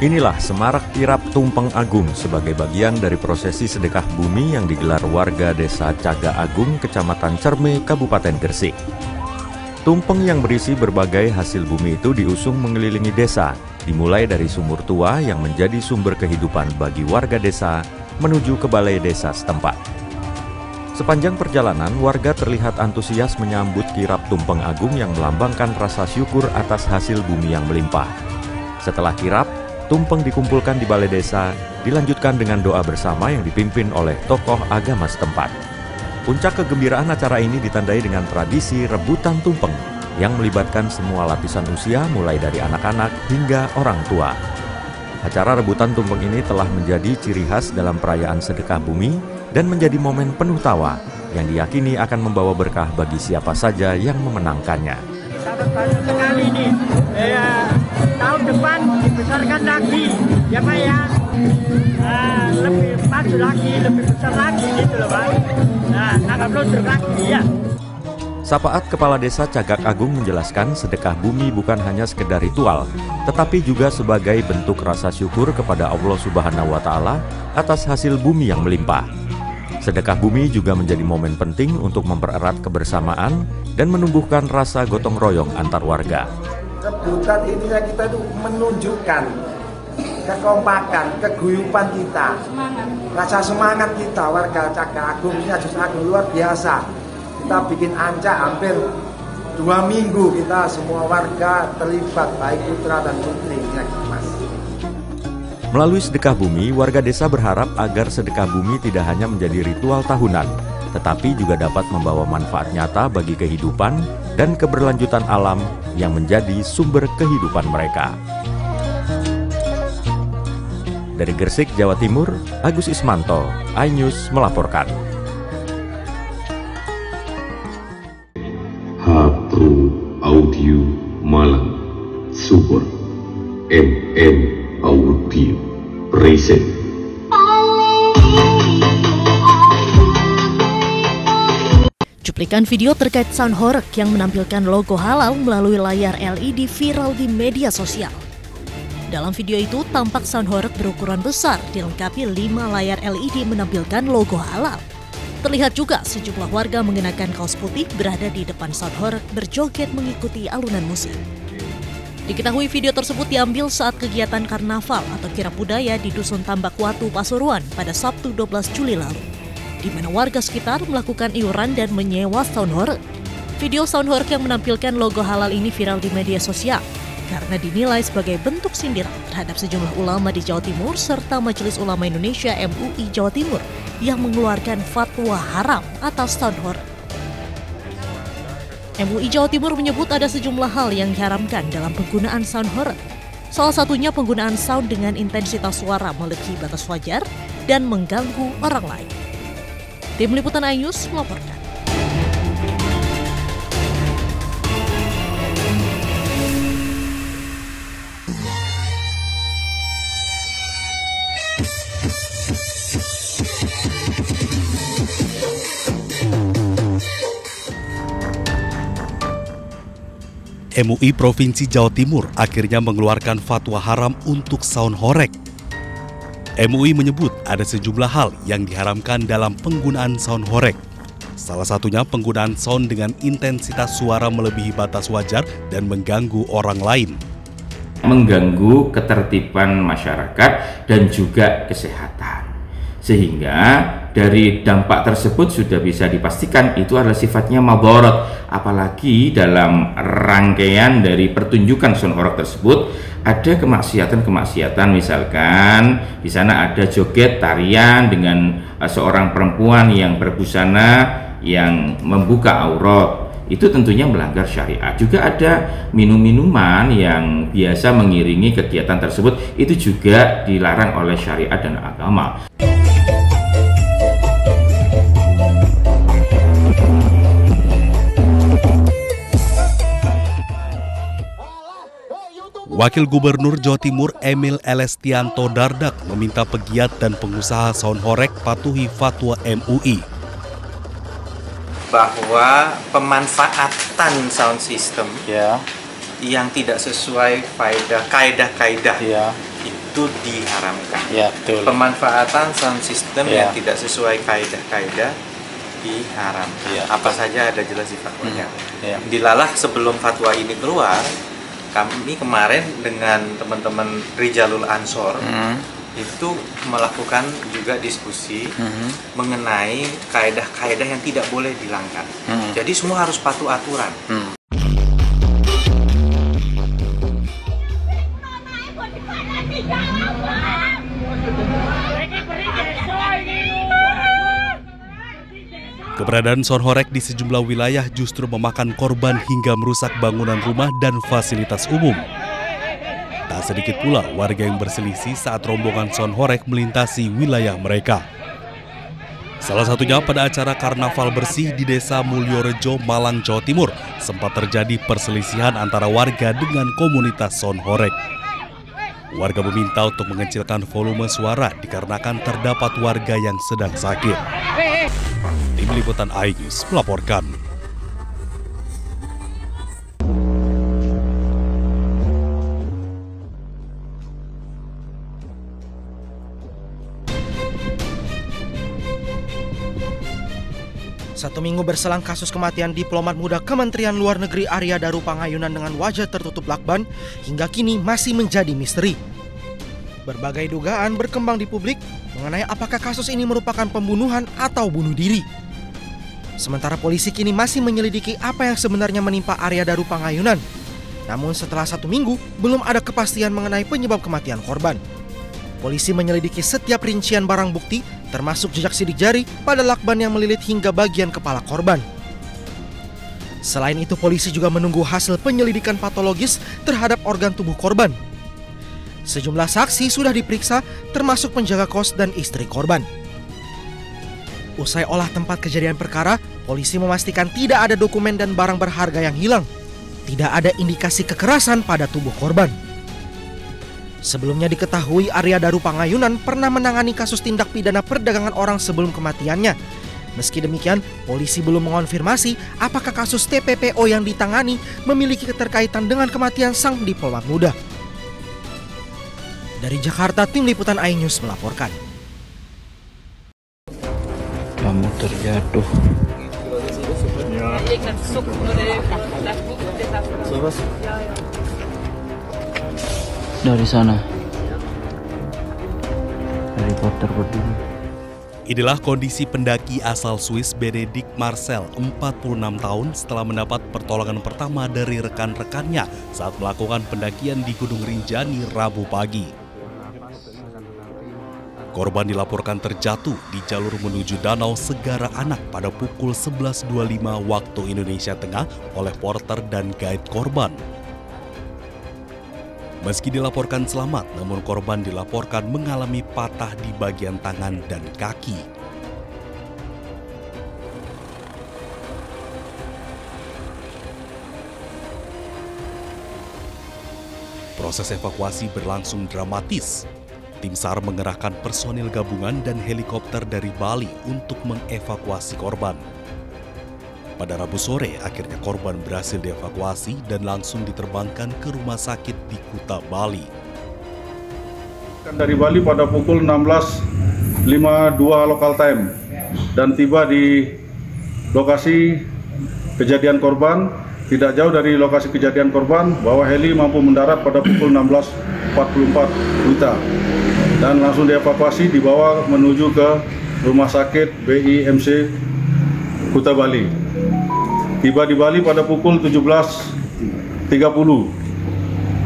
Inilah semarak kirap Tumpeng Agung sebagai bagian dari prosesi sedekah bumi yang digelar warga desa Caga Agung, Kecamatan Cerme, Kabupaten Gresik. Tumpeng yang berisi berbagai hasil bumi itu diusung mengelilingi desa, dimulai dari sumur tua yang menjadi sumber kehidupan bagi warga desa menuju ke balai desa setempat. Sepanjang perjalanan, warga terlihat antusias menyambut kirap Tumpeng Agung yang melambangkan rasa syukur atas hasil bumi yang melimpah. Setelah kirap, tumpeng dikumpulkan di balai desa, dilanjutkan dengan doa bersama yang dipimpin oleh tokoh agama setempat. Puncak kegembiraan acara ini ditandai dengan tradisi rebutan tumpeng yang melibatkan semua lapisan usia mulai dari anak-anak hingga orang tua. Acara rebutan tumpeng ini telah menjadi ciri khas dalam perayaan sedekah bumi dan menjadi momen penuh tawa yang diyakini akan membawa berkah bagi siapa saja yang memenangkannya. Baru sekali nih, tahun depan dibesarkan lagi, ya Pak ya, lebih maju lagi, lebih besar lagi gitu loh Pak. Nah, tanggal luncur lagi ya. Sapaat Kepala Desa Cagak Agung menjelaskan sedekah bumi bukan hanya sekedar ritual, tetapi juga sebagai bentuk rasa syukur kepada Allah Subhanahu wa Ta'ala atas hasil bumi yang melimpah. Sedekah bumi juga menjadi momen penting untuk mempererat kebersamaan dan menumbuhkan rasa gotong royong antar warga. Rebutan intinya kita itu menunjukkan kekompakan, keguyuban kita, rasa semangat kita warga Caga Agung ini Agung luar biasa. Kita bikin ancak hampir 2 minggu kita semua warga terlibat baik putra dan putri. Mas. Melalui sedekah bumi, warga desa berharap agar sedekah bumi tidak hanya menjadi ritual tahunan, tetapi juga dapat membawa manfaat nyata bagi kehidupan dan keberlanjutan alam yang menjadi sumber kehidupan mereka. Dari Gresik, Jawa Timur, Agus Ismanto, iNews melaporkan. Pro Audio Malang Support MM Audio Present. Cuplikan video terkait sound horeg yang menampilkan logo halal melalui layar LED viral di media sosial. Dalam video itu tampak sound horeg berukuran besar dilengkapi 5 layar LED menampilkan logo halal. Terlihat juga sejumlah warga mengenakan kaos putih berada di depan sound horeg berjoget mengikuti alunan musik. Diketahui video tersebut diambil saat kegiatan karnaval atau kirap budaya di Dusun Tambak Watu, Pasuruan pada Sabtu 12 Juli lalu, di mana warga sekitar melakukan iuran dan menyewa sound horeg. Video sound horeg yang menampilkan logo halal ini viral di media sosial karena dinilai sebagai bentuk sindiran terhadap sejumlah ulama di Jawa Timur serta Majelis Ulama Indonesia MUI Jawa Timur yang mengeluarkan fatwa haram atas sound horeg. MUI Jawa Timur menyebut ada sejumlah hal yang diharamkan dalam penggunaan sound horeg. Salah satunya penggunaan sound dengan intensitas suara melebihi batas wajar dan mengganggu orang lain. Tim Liputan iNews melaporkan. MUI Provinsi Jawa Timur akhirnya mengeluarkan fatwa haram untuk sound horeg. MUI menyebut ada sejumlah hal yang diharamkan dalam penggunaan sound horeg. Salah satunya penggunaan sound dengan intensitas suara melebihi batas wajar dan mengganggu orang lain. Mengganggu ketertiban masyarakat dan juga kesehatan. Sehingga dari dampak tersebut sudah bisa dipastikan itu adalah sifatnya madharat. Apalagi dalam rangkaian dari pertunjukan sound horeg tersebut ada kemaksiatan-kemaksiatan, misalkan di sana ada joget tarian dengan seorang perempuan yang berbusana yang membuka aurat. Itu tentunya melanggar syariat. Juga ada minum-minuman yang biasa mengiringi kegiatan tersebut, itu juga dilarang oleh syariat dan agama. Wakil Gubernur Jawa Timur Emil Elestianto Dardak meminta pegiat dan pengusaha sound horeg patuhi fatwa MUI. Bahwa pemanfaatan sound system yang tidak sesuai kaidah-kaidah itu diharamkan. Ya, betul. Pemanfaatan sound system Ya. yang tidak sesuai kaidah-kaidah diharamkan. Ya. Apa saja ada jelas di fatwanya. Ya. Dilalah sebelum fatwa ini keluar, kami kemarin dengan teman-teman Rijalul Ansor itu melakukan juga diskusi mengenai kaidah-kaidah yang tidak boleh dilanggar. Jadi semua harus patuh aturan. Keberadaan sound horeg di sejumlah wilayah justru memakan korban hingga merusak bangunan rumah dan fasilitas umum. Tak sedikit pula warga yang berselisih saat rombongan sound horeg melintasi wilayah mereka. Salah satunya pada acara Karnaval Bersih di Desa Mulyorejo, Malang, Jawa Timur, sempat terjadi perselisihan antara warga dengan komunitas sound horeg. Warga meminta untuk mengecilkan volume suara dikarenakan terdapat warga yang sedang sakit. Tim Liputan iNews melaporkan. Satu minggu berselang kasus kematian diplomat muda Kementerian Luar Negeri Arya Daru Panghayunan dengan wajah tertutup lakban hingga kini masih menjadi misteri. Berbagai dugaan berkembang di publik mengenai apakah kasus ini merupakan pembunuhan atau bunuh diri. Sementara polisi kini masih menyelidiki apa yang sebenarnya menimpa Arya Daru Panghayunan. Namun setelah 1 minggu belum ada kepastian mengenai penyebab kematian korban. Polisi menyelidiki setiap rincian barang bukti termasuk jejak sidik jari pada lakban yang melilit hingga bagian kepala korban. Selain itu polisi juga menunggu hasil penyelidikan patologis terhadap organ tubuh korban. Sejumlah saksi sudah diperiksa termasuk penjaga kos dan istri korban. Usai olah tempat kejadian perkara, polisi memastikan tidak ada dokumen dan barang berharga yang hilang. Tidak ada indikasi kekerasan pada tubuh korban. Sebelumnya diketahui Arya Daru Panghayunan pernah menangani kasus tindak pidana perdagangan orang sebelum kematiannya. Meski demikian, polisi belum mengonfirmasi apakah kasus TPPO yang ditangani memiliki keterkaitan dengan kematian sang diplomat muda. Dari Jakarta, Tim Liputan iNews melaporkan. Kamu terjatuh. Dari sana. Helikopter berdiri. Inilah kondisi pendaki asal Swiss Benedict Marcel, 46 tahun setelah mendapat pertolongan pertama dari rekan-rekannya saat melakukan pendakian di Gunung Rinjani Rabu pagi. Korban dilaporkan terjatuh di jalur menuju Danau Segara Anak pada pukul 11.25 waktu Indonesia Tengah oleh porter dan guide korban. Meski dilaporkan selamat, namun korban dilaporkan mengalami patah di bagian tangan dan kaki. Proses evakuasi berlangsung dramatis. Tim SAR mengerahkan personil gabungan dan helikopter dari Bali untuk mengevakuasi korban. Pada Rabu sore, akhirnya korban berhasil dievakuasi dan langsung diterbangkan ke rumah sakit di Kuta, Bali. Dari Bali pada pukul 16.52 local time dan tiba di lokasi kejadian korban, tidak jauh dari lokasi kejadian korban, bahwa heli mampu mendarat pada pukul 16.44 WITA dan langsung dievakuasi dibawa menuju ke rumah sakit BIMC Kuta Bali. Tiba di Bali pada pukul 17.30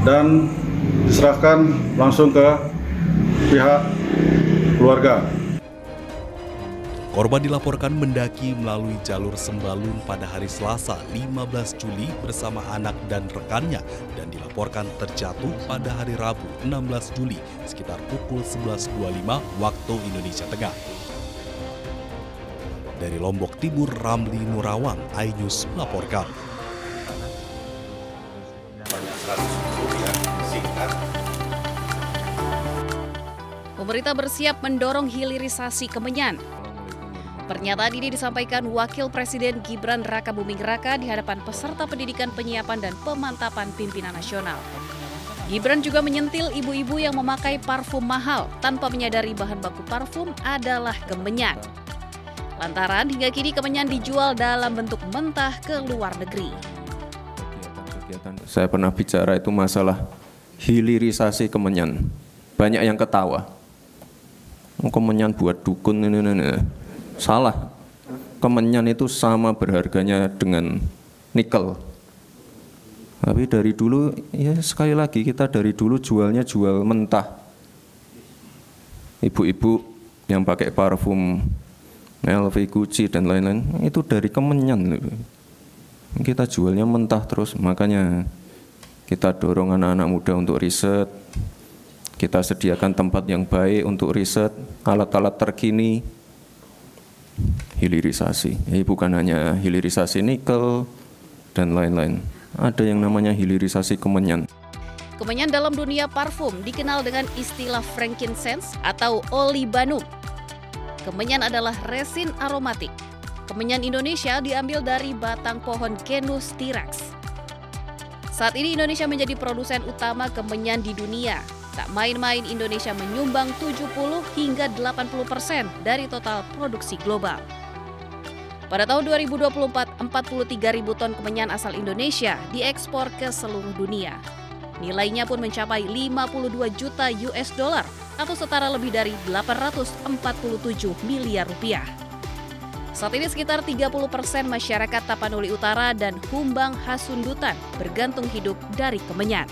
dan diserahkan langsung ke pihak keluarga. Korban dilaporkan mendaki melalui jalur Sembalun pada hari Selasa 15 Juli bersama anak dan rekannya dan dilaporkan terjatuh pada hari Rabu 16 Juli sekitar pukul 11.25 waktu Indonesia Tengah. Dari Lombok Timur, Ramli Nurawang, iNews melaporkan. Pemerintah bersiap mendorong hilirisasi Kemenyan. Pernyataan ini disampaikan Wakil Presiden Gibran Rakabuming Raka di hadapan peserta pendidikan penyiapan dan pemantapan pimpinan nasional. Gibran juga menyentil ibu-ibu yang memakai parfum mahal tanpa menyadari bahan baku parfum adalah kemenyan. Lantaran hingga kini kemenyan dijual dalam bentuk mentah ke luar negeri. Saya pernah bicara itu masalah hilirisasi kemenyan. Banyak yang ketawa. Kemenyan buat dukun ini. Salah. Kemenyan itu sama berharganya dengan nikel. Tapi dari dulu, ya sekali lagi kita dari dulu jualnya jual mentah. Ibu-ibu yang pakai parfum LV, Gucci dan lain-lain itu dari kemenyan. Kita jualnya mentah terus, makanya kita dorong anak-anak muda untuk riset. Kita sediakan tempat yang baik untuk riset, alat-alat terkini. Hilirisasi, bukan hanya hilirisasi nikel dan lain-lain. Ada yang namanya hilirisasi kemenyan. Kemenyan dalam dunia parfum dikenal dengan istilah frankincense atau olibanum. Kemenyan adalah resin aromatik. Kemenyan Indonesia diambil dari batang pohon genus Styrax. Saat ini Indonesia menjadi produsen utama kemenyan di dunia. Tak main-main Indonesia menyumbang 70 hingga 80% dari total produksi global. Pada tahun 2024, 43.000 ton kemenyan asal Indonesia diekspor ke seluruh dunia. Nilainya pun mencapai 52 juta US dollar atau setara lebih dari 847 miliar rupiah. Saat ini sekitar 30% masyarakat Tapanuli Utara dan Humbang Hasundutan bergantung hidup dari kemenyan.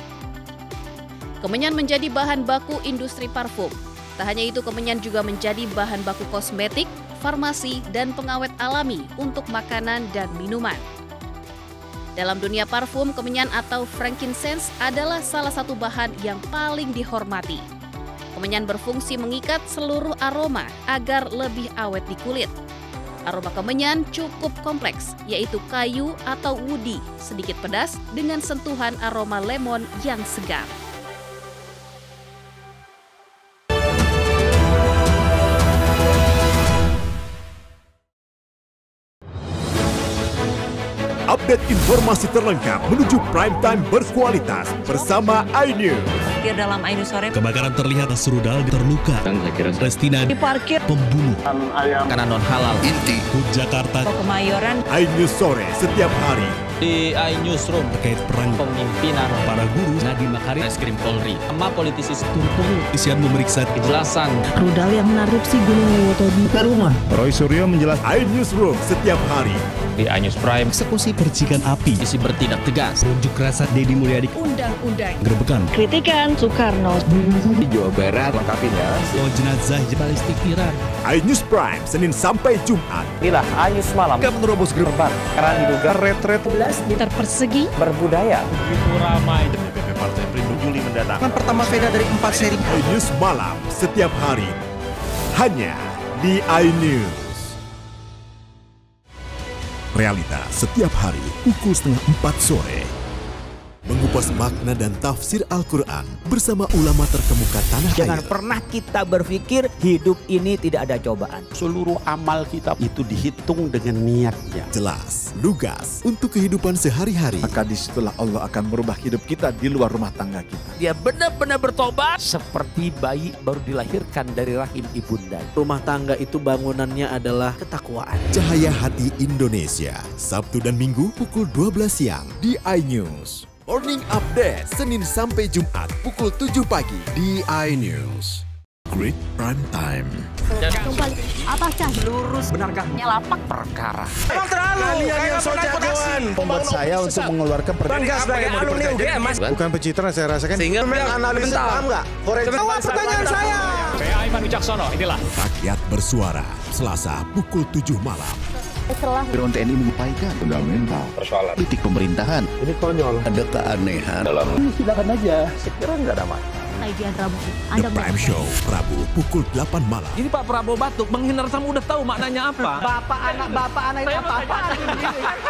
Kemenyan menjadi bahan baku industri parfum. Tak hanya itu, kemenyan juga menjadi bahan baku kosmetik, farmasi, dan pengawet alami untuk makanan dan minuman. Dalam dunia parfum, kemenyan atau frankincense adalah salah satu bahan yang paling dihormati. Kemenyan berfungsi mengikat seluruh aroma agar lebih awet di kulit. Aroma kemenyan cukup kompleks, yaitu kayu atau woody, sedikit pedas dengan sentuhan aroma lemon yang segar. Update informasi terlengkap menuju prime time berkualitas bersama iNews. Dalam iNews sore, kebakaran terlihat serudal terluka. Restina diparkir, pembunuh Ayam makanan non halal. Inti Hut Jakarta. Kemayoran. iNews sore setiap hari. Di iNewsroom terkait perang pemimpinan para guru Nadiem Makarim, Reskrim Polri, sama politisi Turkul. Isian memeriksa kejelasan rudal yang menarupsi Gunung Lewoto di rumah. Roy Suryo menjelaskan iNewsroom setiap hari. Di iNews Prime, eksekusi percikan api, isi bertindak tegas, unjuk rasa Deddy Mulyadi, undang-undang, gerebekan, kritikan Soekarno di Jawa Barat lengkapinya. Jenazah balistik Iran. iNews Prime Senin sampai Jumat. Inilah iNews malam. Gak menerobos gerbang Karena diduga retret meter persegi berbudaya. Begitu ramai. DPP Partai Perindo Juli mendatang. Pertama veda dari 4 seri iNews malam setiap hari hanya di iNews. Realita setiap hari pukul 3:30 sore. Mengupas makna dan tafsir Al-Quran bersama ulama terkemuka tanah air. Jangan pernah kita berpikir hidup ini tidak ada cobaan. Seluruh amal kita itu dihitung dengan niatnya. Jelas, lugas untuk kehidupan sehari-hari. Maka disitulah Allah akan merubah hidup kita di luar rumah tangga kita. Dia benar-benar bertobat seperti bayi baru dilahirkan dari rahim ibunda. Rumah tangga itu bangunannya adalah ketakwaan. Cahaya Hati Indonesia, Sabtu dan Minggu pukul 12 siang di iNews. Morning Update, Senin sampai Jumat pukul 7 pagi di iNews. Great Prime Time. Apakah lurus? Benarkah nyelapak perkara? Emang terlalu. Kalian yang so jagoan Membuat saya untuk mengeluarkan Bangga sebagai alumni UGM, Mas. Bukan pencitraan saya rasakan. Sehingga analisis paham nggak? Jawab pertanyaan saya. Saya Aiman Wicaksono, inilah Rakyat Bersuara, Selasa pukul 7 malam. Setelah TNI mengupayakan fundamental persoalan politik pemerintahan. Ini konyol. Ada keanehan dalam. Silakan aja, sekiranya nggak ada masalah. The Prime Show, Rabu pukul 8 malam. Jadi Pak Prabowo batuk, menghindar tamu udah tahu maknanya apa. Bapak anak itu apa?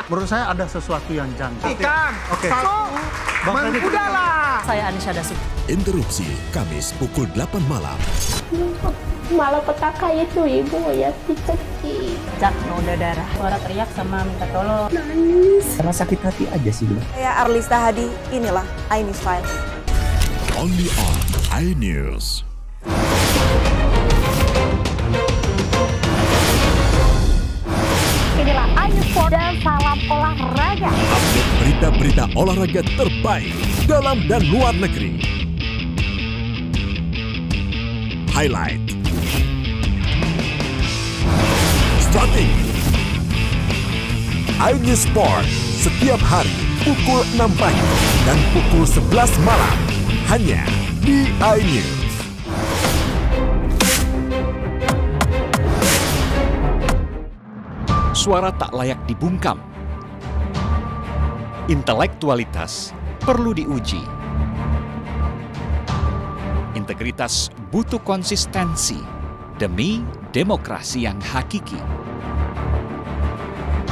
Menurut saya ada sesuatu yang janggal. Ikan. Oke. Udahlah. Saya Anisha Dasik. Interupsi Kamis pukul 8 malam. Malah petaka itu ibu ya dicekik. Jak noda darah. Suara teriak sama minta tolong. Nangis. Karena sakit hati aja sih. Saya Arlista Hadi, inilah iNews File. Only on iNews. Inilah iNews Sport dan salam olahraga. Update berita-berita olahraga terbaik dalam dan luar negeri. Highlight, strategi. iNews Sport setiap hari pukul 6 pagi dan pukul 11 malam hanya di iNews. Suara tak layak dibungkam. Intelektualitas perlu diuji. Integritas butuh konsistensi demi demokrasi yang hakiki.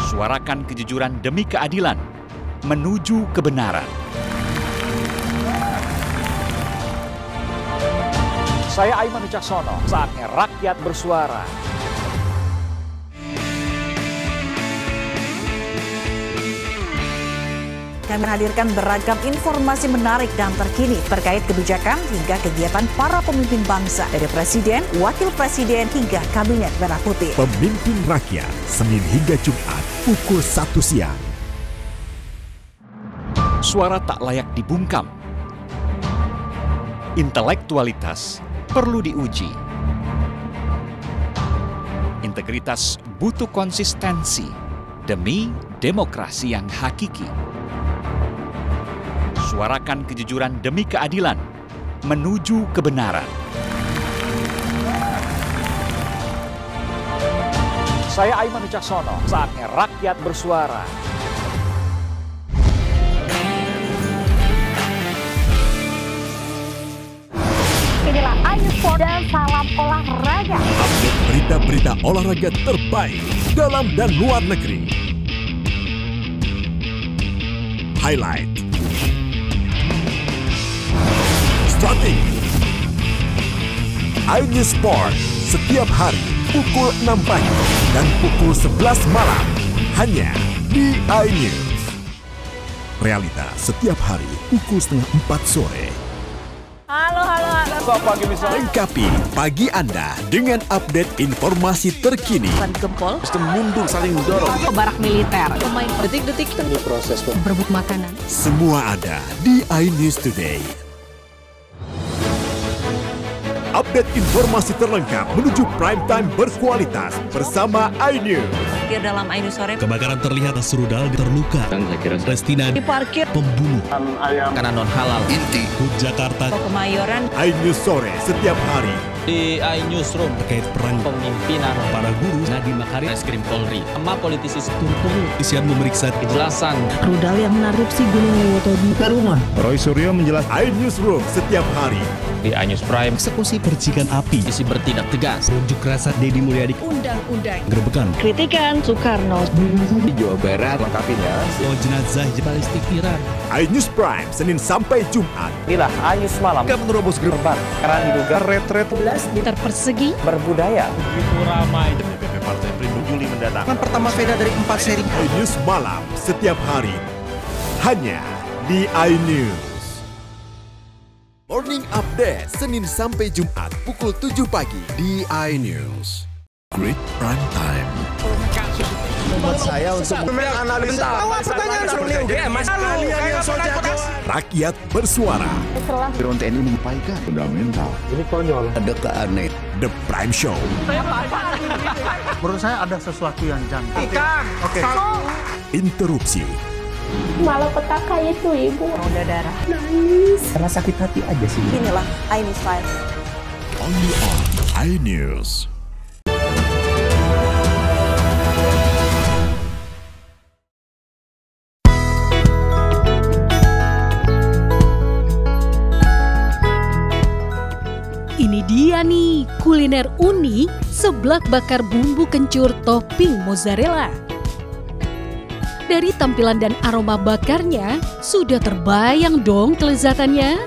Suarakan kejujuran demi keadilan menuju kebenaran. Saya Aiman Wicaksono, saatnya rakyat bersuara. Kami hadirkan beragam informasi menarik dan terkini terkait kebijakan hingga kegiatan para pemimpin bangsa dari Presiden, Wakil Presiden hingga Kabinet Merah Putih. Pemimpin Rakyat, Senin hingga Jumat pukul 1 siang. Suara tak layak dibungkam. Intelektualitas perlu diuji. Integritas butuh konsistensi demi demokrasi yang hakiki. Suarakan kejujuran demi keadilan menuju kebenaran. Saya Aiman Wicaksono, saatnya rakyat bersuara. Inilah iNews Sport dan salam olahraga. Update berita-berita olahraga terbaik dalam dan luar negeri. Highlight, strategi. iNews Sport setiap hari pukul 6 pagi dan pukul 11 malam hanya di iNews. Realita setiap hari pukul setengah 4 sore. Halo. Lengkapi pagi Anda dengan update informasi terkini. Gempol, sistem mundur saling dorong. barak militer, pemain detik-detik tengah proses berebut makanan. Semua ada di iNews Today. Update informasi terlengkap menuju prime time berkualitas bersama iNews. Dalam iNews sore, Kebakaran terlihat serudal terluka. Restina diparkir, pembunuh ayam, karena non halal. Inti Hut Jakarta. Kemayoran. iNews sore setiap hari Di iNewsroom terkait perang pemimpinan para guru. Nadiem Makarim, Reskrim Polri, sama politisi Isian memeriksa kejelasan Rudal yang menarupsi Gunung Wotobi ke rumah. Roy Suryo menjelaskan iNewsroom setiap hari di iNews Prime. Eksekusi percikan api. Isi bertindak tegas. Unjuk rasa Deddy Mulyadi. Undang-undang. Gerebekan. Kritikan Soekarno. Di Jawa Barat lengkapinya. Jenazah Balistik Iran. iNews Prime Senin sampai Jumat. Inilah iNews Malam. Menerobos Gerban karena diduga retret Meter persegi berbudaya. Begitu ramai. DPP Partai Perindo Juli mendatang. Pertama sepeda dari 4 seri. iNews Malam setiap hari hanya di iNews. Morning Update Senin sampai Jumat pukul 7 pagi di iNews. Great Prime Time. Buat saya untuk menganalisa. Pertanyaan seperti UGM, Rakyat bersuara. Drone TNI menyampaikan fundamental. Ini konyol. Ada keanehan. The Prime Show. Menurut saya ada sesuatu yang janggal. Oke. Interupsi. Malapetaka itu ibu. Udah darah. Nangis. Karena sakit hati aja sih. Inilah iNews Files. Only on iNews. Ini dia nih, kuliner unik seblak bakar bumbu kencur topping mozzarella. Dari tampilan dan aroma bakarnya, sudah terbayang dong kelezatannya.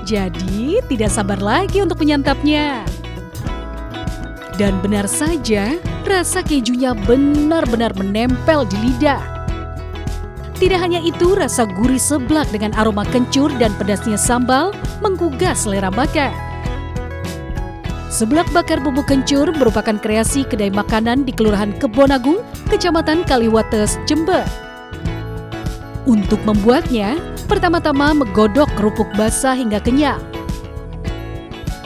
Jadi, tidak sabar lagi untuk menyantapnya. Dan benar saja, rasa kejunya benar-benar menempel di lidah. Tidak hanya itu, rasa gurih seblak dengan aroma kencur dan pedasnya sambal menggugah selera makan. Seblak bakar bumbu kencur merupakan kreasi kedai makanan di Kelurahan Kebonagung, Kecamatan Kaliwates, Jember. Untuk membuatnya, pertama-tama menggodok kerupuk basah hingga kenyal.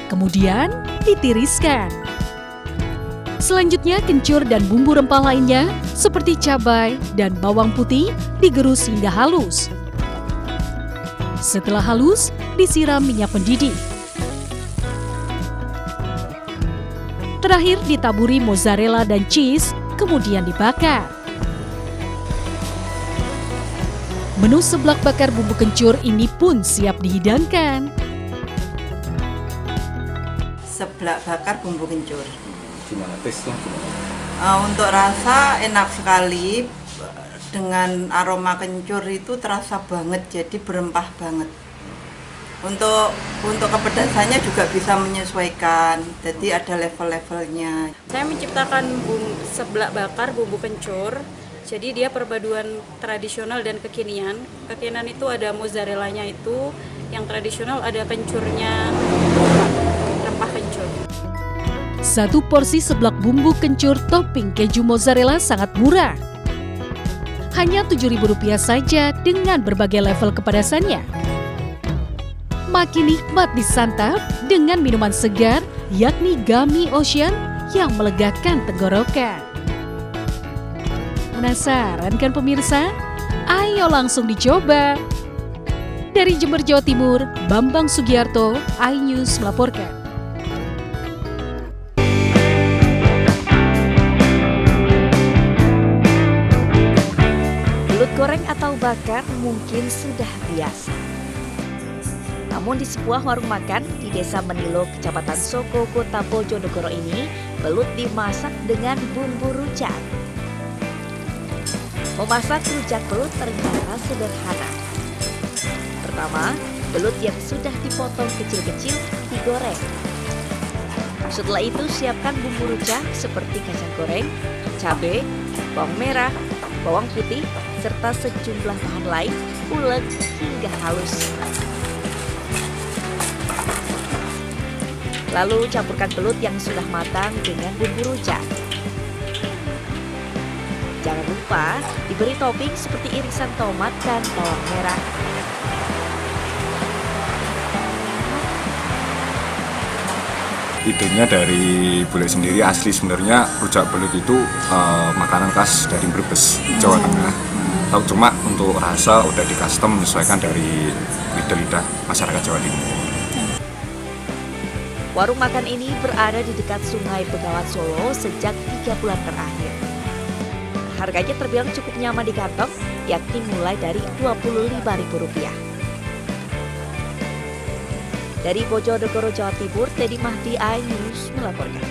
Kemudian ditiriskan. Selanjutnya kencur dan bumbu rempah lainnya seperti cabai dan bawang putih digerus hingga halus. Setelah halus, disiram minyak mendidih. Terakhir ditaburi mozzarella dan cheese, kemudian dibakar. Menu seblak bakar bumbu kencur ini pun siap dihidangkan. Seblak bakar bumbu kencur. Gimana taste-nya? Untuk rasa enak sekali, dengan aroma kencur itu terasa banget, jadi berempah banget. Untuk kepedasannya juga bisa menyesuaikan, jadi ada level-levelnya. Saya menciptakan seblak bakar bumbu kencur. Jadi dia perpaduan tradisional dan kekinian. Kekinian itu ada mozzarellanya itu, yang tradisional ada kencurnya, rempah kencur. Satu porsi seblak bumbu kencur topping keju mozzarella sangat murah. Hanya Rp7.000 saja dengan berbagai level kepedasannya. Makin nikmat disantap dengan minuman segar yakni Gummy Ocean yang melegakan tenggorokan. Penasaran kan pemirsa? Ayo langsung dicoba. Dari Jember, Jawa Timur, Bambang Sugiarto, iNews melaporkan. Belut goreng atau bakar mungkin sudah biasa. Namun di sebuah warung makan di Desa Menilo, Kecamatan Soko, Kota Bojonegoro ini, belut dimasak dengan bumbu rujak. Memasak rujak belut ternyata sederhana. Pertama, belut yang sudah dipotong kecil-kecil digoreng. Setelah itu siapkan bumbu rujak seperti kacang goreng, cabai, bawang merah, bawang putih, serta sejumlah bahan lain, ulek hingga halus. Lalu campurkan belut yang sudah matang dengan bumbu rujak. Jangan lupa diberi topping seperti irisan tomat dan bawang merah. Idenya dari bule sendiri, asli sebenarnya rujak belut itu makanan khas dari Brebes, Jawa Tengah. Tahu cuma untuk rasa udah di custom menyesuaikan dari lidah-lidah masyarakat Jawa Timur. Warung makan ini berada di dekat Sungai Bengawan Solo sejak 3 bulan terakhir. Harganya terbilang cukup nyaman di kantong, yakni mulai dari Rp25.000. Dari Bojonegoro, Jawa Timur, Teddy Mahdi, iNews melaporkan.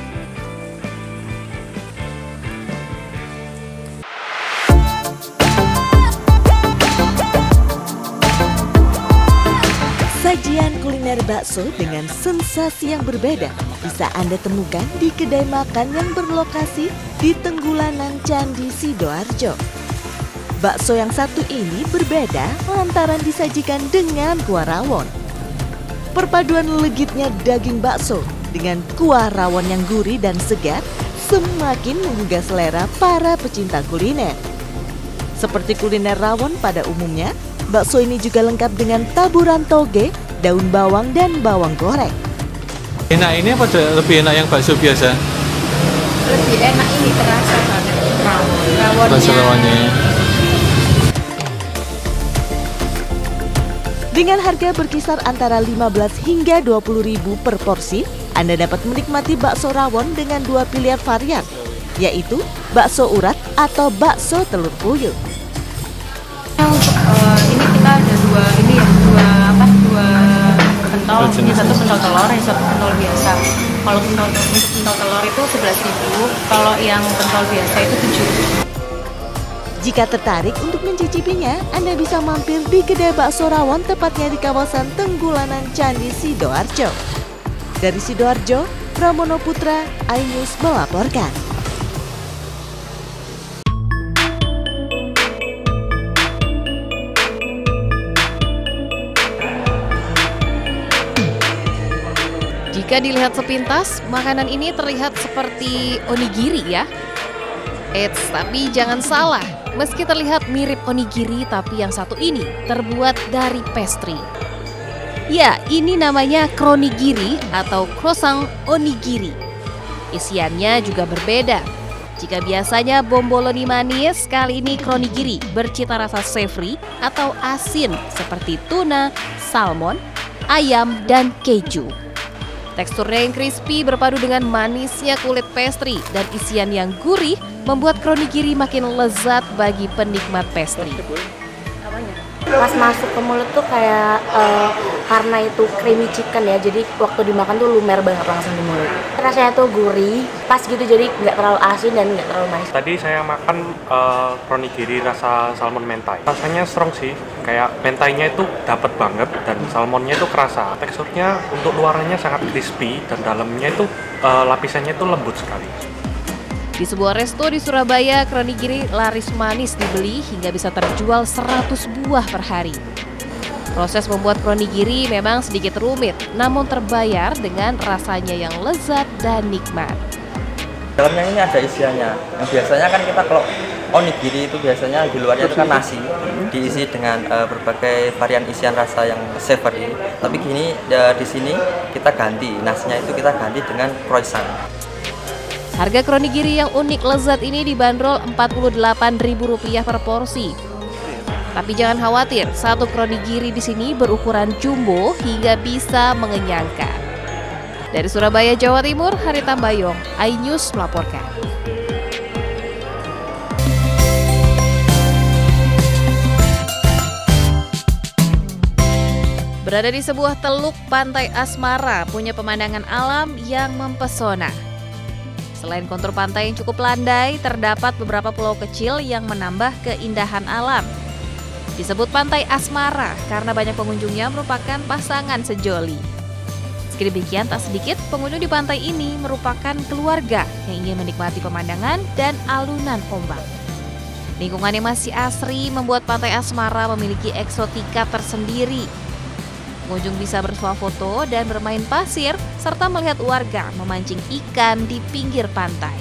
Sajian kuliner bakso dengan sensasi yang berbeda bisa Anda temukan di kedai makan yang berlokasi di Tenggulanan Candi Sidoarjo. Bakso yang satu ini berbeda lantaran disajikan dengan kuah rawon. Perpaduan legitnya daging bakso dengan kuah rawon yang gurih dan segar semakin menggugah selera para pecinta kuliner. Seperti kuliner rawon pada umumnya, bakso ini juga lengkap dengan taburan toge, daun bawang, dan bawang goreng. Enak ini apa lebih enak yang bakso biasa? Lebih enak ini, terasa banget rawonnya. Bakso rawonnya. Dengan harga berkisar antara 15 hingga 20.000 per porsi, Anda dapat menikmati bakso rawon dengan 2 pilihan varian, yaitu bakso urat atau bakso telur puyuh. Ini kita ada dua pentol, ini satu pentol telur, yang satu pentol biasa. Kalau untuk pentol telur itu 11.000, kalau yang pentol biasa itu 7.000. Jika tertarik untuk mencicipinya, Anda bisa mampir di kedai bakso rawon tepatnya di kawasan Tenggulanan Candi Sidoarjo. Dari Sidoarjo, Pramono Putra, iNews melaporkan. Jika dilihat sepintas, makanan ini terlihat seperti onigiri ya. Eits, tapi jangan salah. Meski terlihat mirip onigiri, tapi yang satu ini terbuat dari pastry. Ya, ini namanya kronigiri atau croissant onigiri. Isiannya juga berbeda. Jika biasanya bomboloni manis, kali ini kronigiri bercita rasa savory atau asin seperti tuna, salmon, ayam, dan keju. Teksturnya yang crispy berpadu dengan manisnya kulit pastry dan isian yang gurih membuat kronigiri makin lezat bagi penikmat pastry. Pas masuk ke mulut tuh kayak karena itu creamy chicken ya, jadi waktu dimakan tuh lumer banget langsung di mulut. Rasanya tuh gurih, pas gitu, jadi nggak terlalu asin dan nggak terlalu manis. Tadi saya makan kronigiri rasa salmon mentai. Rasanya strong sih, kayak mentainya itu dapat banget dan salmonnya itu kerasa. Teksturnya untuk luarnya sangat crispy dan dalamnya itu lapisannya itu lembut sekali. Di sebuah resto di Surabaya, kronigiri laris manis dibeli hingga bisa terjual 100 buah per hari. Proses membuat kronigiri memang sedikit rumit, namun terbayar dengan rasanya yang lezat dan nikmat. Dalamnya ini ada isiannya. Yang biasanya kan kita kalau onigiri itu biasanya di luarnya itu kan nasi, diisi dengan berbagai varian isian rasa yang savory. Tapi gini di sini kita ganti, nasinya itu kita ganti dengan croissant. Harga kronigiri yang unik lezat ini dibanderol Rp48.000 per porsi. Tapi jangan khawatir, satu kronigiri di sini berukuran jumbo hingga bisa mengenyangkan. Dari Surabaya, Jawa Timur, Harita Bayong, iNews melaporkan. Berada di sebuah teluk pantai asmara, punya pemandangan alam yang mempesona. Selain kontur pantai yang cukup landai, terdapat beberapa pulau kecil yang menambah keindahan alam. Disebut pantai asmara karena banyak pengunjungnya merupakan pasangan sejoli. Meski demikian, tak sedikit pengunjung di pantai ini merupakan keluarga yang ingin menikmati pemandangan dan alunan ombak. Lingkungan yang masih asri membuat pantai asmara memiliki eksotika tersendiri. Pengunjung bisa bersuah foto dan bermain pasir, serta melihat warga memancing ikan di pinggir pantai.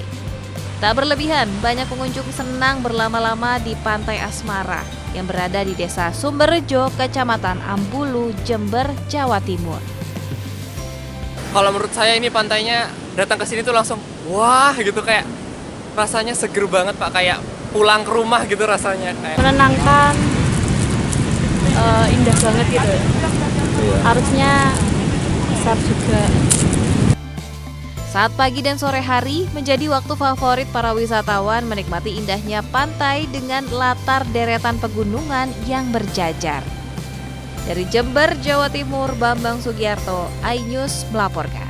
Tak berlebihan, banyak pengunjung senang berlama-lama di Pantai Asmara yang berada di Desa Sumberjo, Kecamatan Ambulu, Jember, Jawa Timur. Kalau menurut saya ini pantainya, datang ke sini tuh langsung wah gitu, kayak rasanya seger banget Pak, kayak pulang ke rumah gitu rasanya. Menenangkan, indah banget gitu. Arusnya besar juga. Saat pagi dan sore hari menjadi waktu favorit para wisatawan menikmati indahnya pantai dengan latar deretan pegunungan yang berjajar. Dari Jember, Jawa Timur, Bambang Sugiarto, iNews melaporkan.